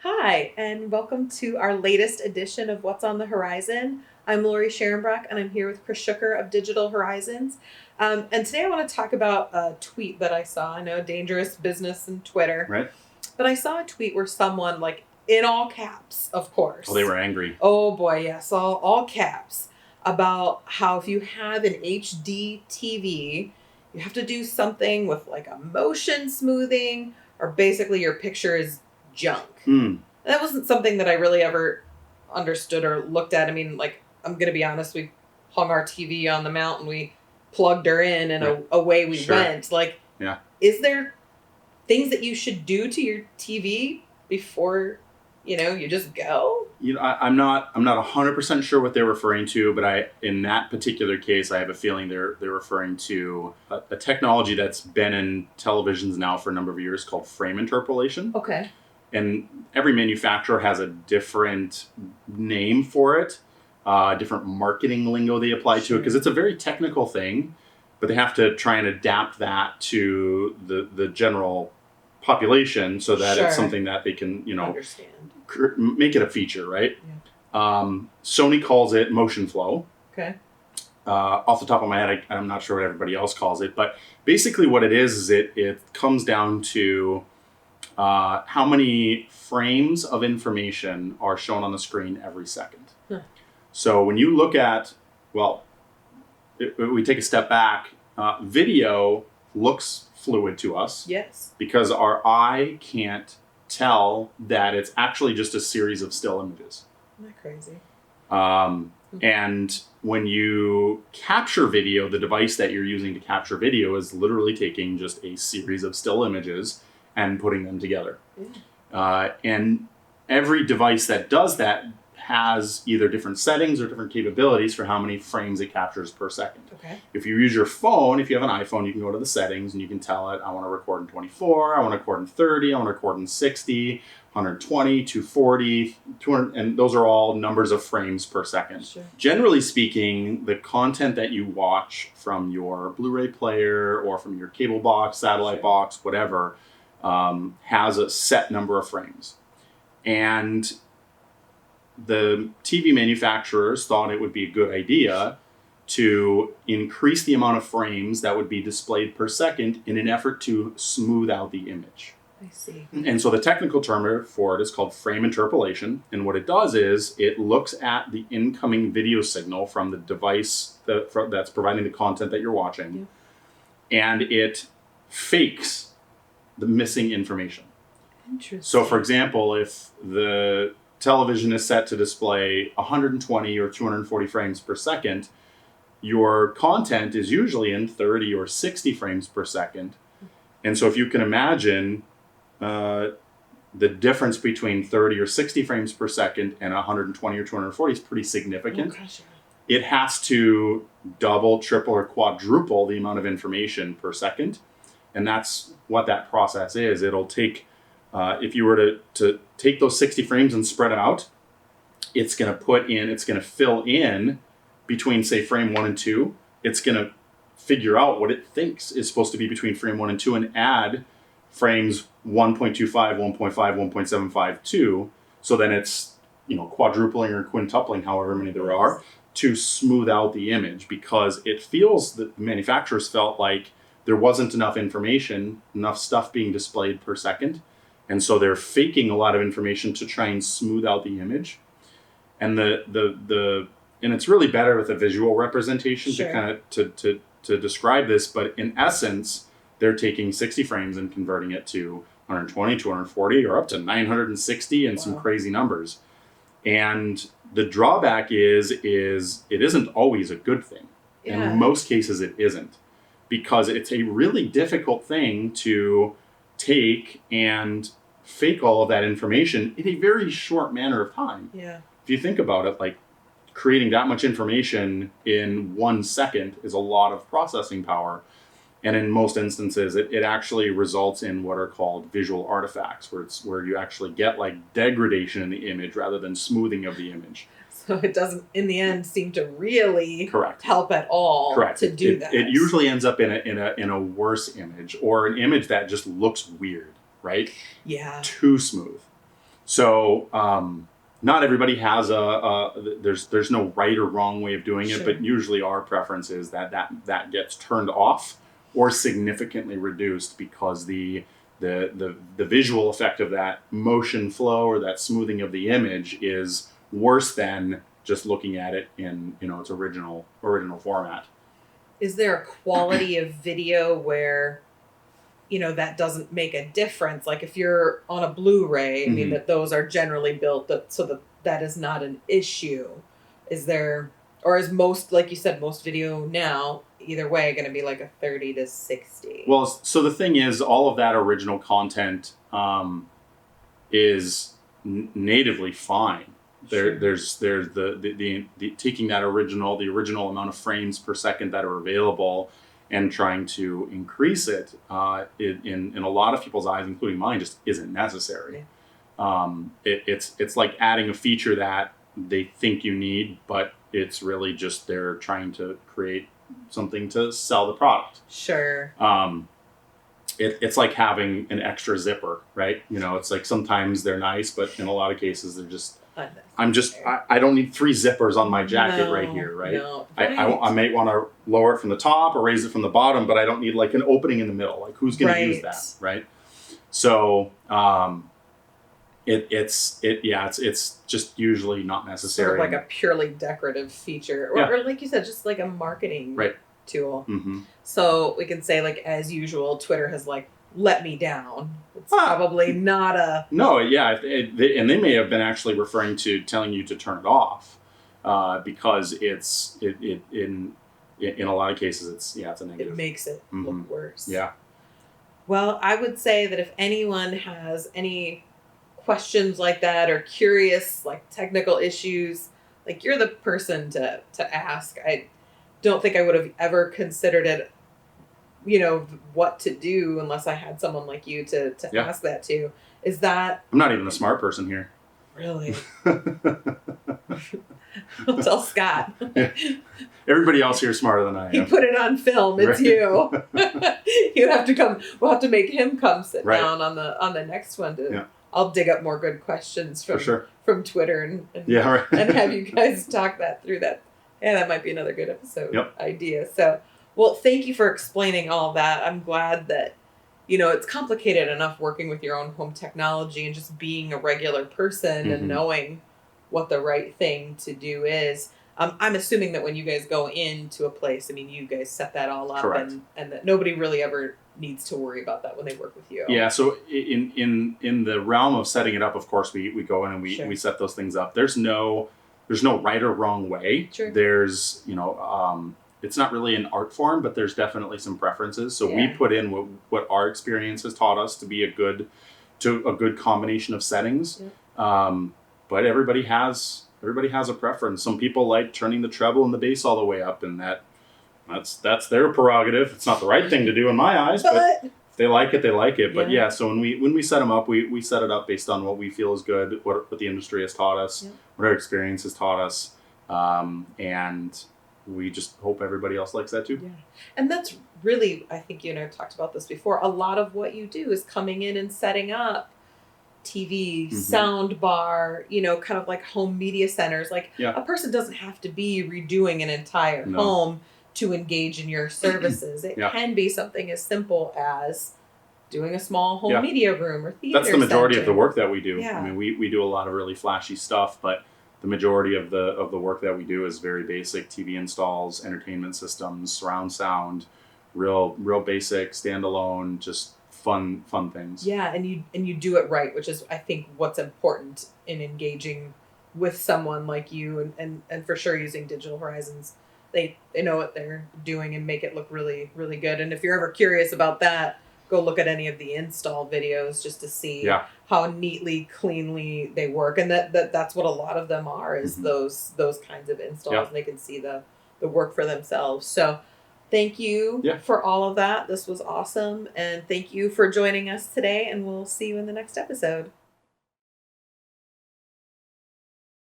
Hi, and welcome to our latest edition of What's on the Horizon. I'm Lori Sharonbrock, and I'm here with Chris Shooker of Digital Horizons. And today I want to talk about a tweet that I saw. I know dangerous business and Twitter, Right? but I saw a tweet where someone, like in all caps, of course. Oh, they were angry. Oh boy, yes, all caps about how if you have an HD TV, you have to do something with like a motion smoothing, or basically your picture is junk. That wasn't something that I really ever understood or looked at. I mean, like, I'm going to be honest, we hung our TV on the mount and we plugged her in and Right. away we Sure. went. Like, Yeah. is there things that you should do to your TV before, you just go? I'm not 100% sure what they're referring to, but in that particular case, I have a feeling they're referring to a technology that's been in televisions now for a number of years called frame interpolation. Okay. And every manufacturer has a different name for it, different marketing lingo they apply to it, because it's a very technical thing, but they have to try and adapt that to the general population so that it's something that they can, understand. Make it a feature, right? Yeah. Sony calls it motion flow. Okay. Off the top of my head, I'm not sure what everybody else calls it, but basically what it is it comes down to how many frames of information are shown on the screen every second. Huh. So when you look at, we take a step back, video looks fluid to us. Yes. Because our eye can't tell that it's actually just a series of still images. Isn't that crazy? And when you capture video, the device that you're using to capture video is literally taking just a series of still images and putting them together. And every device that does that has either different settings or different capabilities for how many frames it captures per second. Okay. If you use your phone, if you have an iPhone, you can go to the settings and you can tell it, I want to record in 24, I want to record in 30, I want to record in 60, 120, 240, 200, and those are all numbers of frames per second. Sure. Generally speaking, the content that you watch from your Blu-ray player or from your cable box, satellite box, whatever, has a set number of frames. And the TV manufacturers thought it would be a good idea to increase the amount of frames that would be displayed per second in an effort to smooth out the image. I see. And so the technical term for it is called frame interpolation. And what it does is it looks at the incoming video signal from the device that's providing the content that you're watching, and it fakes the missing information. Interesting. So, for example, if the television is set to display 120 or 240 frames per second, your content is usually in 30 or 60 frames per second. And so if you can imagine the difference between 30 or 60 frames per second and 120 or 240 is pretty significant. Oh, gosh. It has to double, triple, or quadruple the amount of information per second. And that's what that process is. It'll take, if you were to take those 60 frames and spread them out, it's going to fill in between, say, frame 1 and 2. It's going to figure out what it thinks is supposed to be between frame 1 and 2 and add frames 1.25, 1.5, 1.75 to, so then it's, quadrupling or quintupling, however many there are, to smooth out the image, because it feels that the manufacturers felt like there wasn't enough information, enough stuff being displayed per second. And so they're faking a lot of information to try and smooth out the image. And and it's really better with a visual representation. Sure. to kind of to describe this, but in essence, they're taking 60 frames and converting it to 120, 240, or up to 960 and some crazy numbers. And the drawback is it isn't always a good thing. Yeah. In most cases, it isn't, because it's a really difficult thing to take and fake all of that information in a very short manner of time. Yeah. If you think about it, like, creating that much information in 1 second is a lot of processing power. And in most instances, it actually results in what are called visual artifacts, where you actually get like degradation in the image rather than smoothing of the image. So it doesn't, in the end, seem to really Correct. help at all. Correct. To do that. It usually ends up in a worse image, or an image that just looks weird, right? Yeah. Too smooth. So not everybody has there's no right or wrong way of doing it, Sure. but usually our preference is that gets turned off or significantly reduced, because the visual effect of that motion flow or that smoothing of the image is worse than just looking at it in its original format. Is there a quality of video where that doesn't make a difference? Like if you're on a Blu-ray, I mean Mhm. that those are generally built so that is not an issue. Is there, or is most, like you said, most video now either way going to be like a 30 to 60? Well, so the thing is, all of that original content is natively fine. Sure. There's the taking that the original amount of frames per second that are available and trying to increase it in a lot of people's eyes, including mine, just isn't necessary. It's like adding a feature that they think you need, but it's really just they're trying to create something to sell the product. Sure. It's like having an extra zipper, right? It's like sometimes they're nice, but in a lot of cases they're just. I don't need 3 zippers on my jacket right here, right? No, I might want to lower it from the top or raise it from the bottom, but I don't need like an opening in the middle. Like who's going to use that, right? So it's just usually not necessary. Sort of like a purely decorative feature, or like you said, just like a marketing tool. Mm-hmm. So we can say, like, as usual, Twitter has like let me down. It's probably not a no. Yeah, and they may have been actually referring to telling you to turn it off, because in a lot of cases it's a negative. It makes it look worse. Yeah. Well, I would say that if anyone has any questions like that or curious like technical issues, like you're the person to ask. I don't think I would have ever considered it, what to do unless I had someone like you to ask that to. Is that I'm not even a smart person here. Really? I'll tell Scott. Everybody else here is smarter than I am. He put it on film. It's you. You have to come. We'll have to make him come sit down on the next one. I'll dig up more good questions from Twitter and and have you guys talk that through. That might be another good episode idea. So, well, thank you for explaining all of that. I'm glad that it's complicated enough working with your own home technology and just being a regular person and knowing what the right thing to do is. I'm assuming that when you guys go into a place, I mean, you guys set that all up, and that nobody really ever needs to worry about that when they work with you. Yeah. So in the realm of setting it up, of course, we go in and we set those things up. There's no right or wrong way. Sure. There's it's not really an art form, but there's definitely some preferences. So we put in what our experience has taught us to be a good combination of settings. But everybody has a preference. Some people like turning the treble and the bass all the way up, and that's their prerogative. It's not the right thing to do in my eyes, but if they like it, they like it. But so when we set them up, we set it up based on what we feel is good, what the industry has taught us, what our experience has taught us, and we just hope everybody else likes that too. Yeah. And that's really, I think you and I talked about this before, a lot of what you do is coming in and setting up TV, sound bar, kind of like home media centers. Like a person doesn't have to be redoing an entire home to engage in your services. It can be something as simple as doing a small home media room or theater. That's the majority of the work that we do. Yeah. I mean, we do a lot of really flashy stuff, but the majority of the work that we do is very basic TV installs, entertainment systems, surround sound, real basic, standalone, just fun things. Yeah, and you do it right, which is I think what's important in engaging with someone like you, and for sure using Digital Horizons. They know what they're doing and make it look really, really good. And if you're ever curious about that, go look at any of the install videos just to see how neatly, cleanly they work. And that's what a lot of them are, is those kinds of installs. And they can see the work for themselves. So thank you for all of that. This was awesome. And thank you for joining us today. And we'll see you in the next episode.